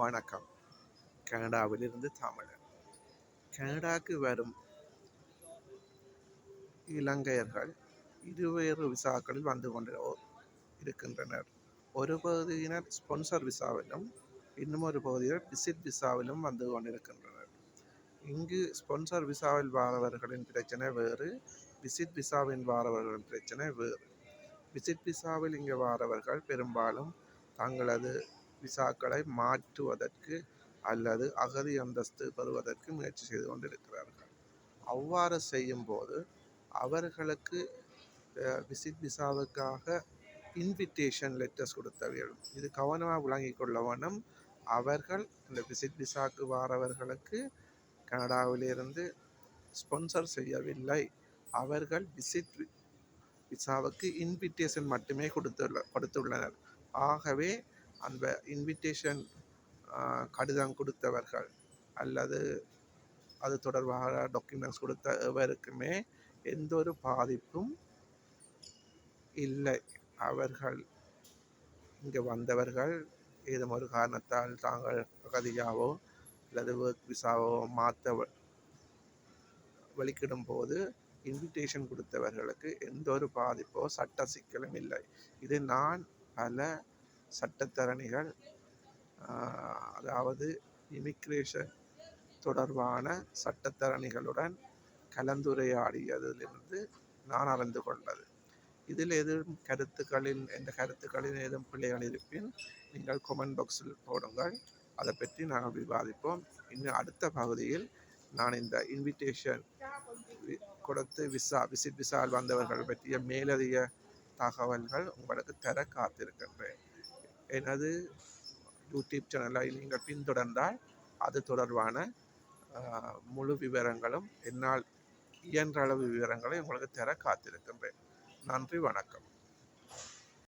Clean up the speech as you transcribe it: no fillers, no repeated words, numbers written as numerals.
வணக்கம். கனடாவிலிருந்து தமிழன். கனடாவுக்கு வரும் இலங்கையர்கள் இருவேறு விசாக்களில் வந்து கொண்டு இருக்கின்றனர். ஒரு பகுதியினர் ஸ்பான்சர் விசாவிலும் இன்னும் ஒரு பகுதியினர் விசிட் விசாவிலும் வந்து கொண்டிருக்கின்றனர். இங்கு ஸ்பான்சர் விசாவில் வாரவர்களின் பிரச்சனை வேறு, விசிட் விசாவில் வாரவர்களின் பிரச்சனை வேறு. விசிட் விசாவில் இங்கே வாரவர்கள் பெரும்பாலும் தங்களது விசாக்களை மாற்றுவதற்கு அல்லது அகதி அந்தஸ்து பெறுவதற்கு முயற்சி செய்து கொண்டிருக்கிறார்கள். அவ்வாறு செய்யும் போது அவர்களுக்கு விசிட் விசாவுக்காக இன்விடேஷன் லெட்டர்ஸ் கொடுத்த வேண்டும். இது கவனமாக விளங்கிக் கொள்ள வேணும். அவர்கள் இந்த விசிட் விசாவுக்கு வாரவர்களுக்கு கனடாவிலிருந்து ஸ்பான்சர் செய்யவில்லை. அவர்கள் விசிட் விசாவுக்கு இன்விடேஷன் மட்டுமே கொடுத்துள்ளனர். ஆகவே அந்த இன்விடேஷன் கடிதம் கொடுத்தவர்கள் அல்லது அது தொடர்பாக டாக்குமெண்ட்ஸ் கொடுத்த எவருக்குமே எந்த ஒரு பாதிப்பும் இல்லை. அவர்கள் இங்கே வந்தவர்கள் ஏதும் ஒரு காரணத்தால் தாங்கள் அகதியாவோ அல்லது ஒர்க் விசாவோ மாற்ற வெளிக்கிடும் போது இன்விடேஷன் கொடுத்தவர்களுக்கு எந்த ஒரு பாதிப்போ சட்ட சிக்கலும் இல்லை. இது நான் பல சட்டத்தரணிகள் அதாவது இமிக்ரேஷன் தொடர்பான சட்டத்தரணிகளுடன் கலந்துரையாடியதிலிருந்து நான் அறிந்து கொண்டது. இதில் எதுவும் எந்த கருத்துக்களில் ஏதும் பிள்ளைகள் இருப்பின் நீங்கள் கமெண்ட் பாக்ஸில் போடுங்கள். அதை பற்றி நாங்கள் விவாதிப்போம். இன்னும் அடுத்த பகுதியில் நான் இந்த இன்விடேஷன் கொடுத்து விசிட் விசாவில் வந்தவர்கள் பற்றிய மேலதிக தகவல்கள் உங்களுக்கு தர காத்திருக்கின்றேன். எனது யூடியூப் சேனலை நீங்கள் பின்தொடர்ந்தால் அது தொடர்பான முழு விவரங்களும் என்னால் இயன்ற அளவு விவரங்களை உங்களுக்கு தர காத்திருக்கின்றேன். நன்றி, வணக்கம்.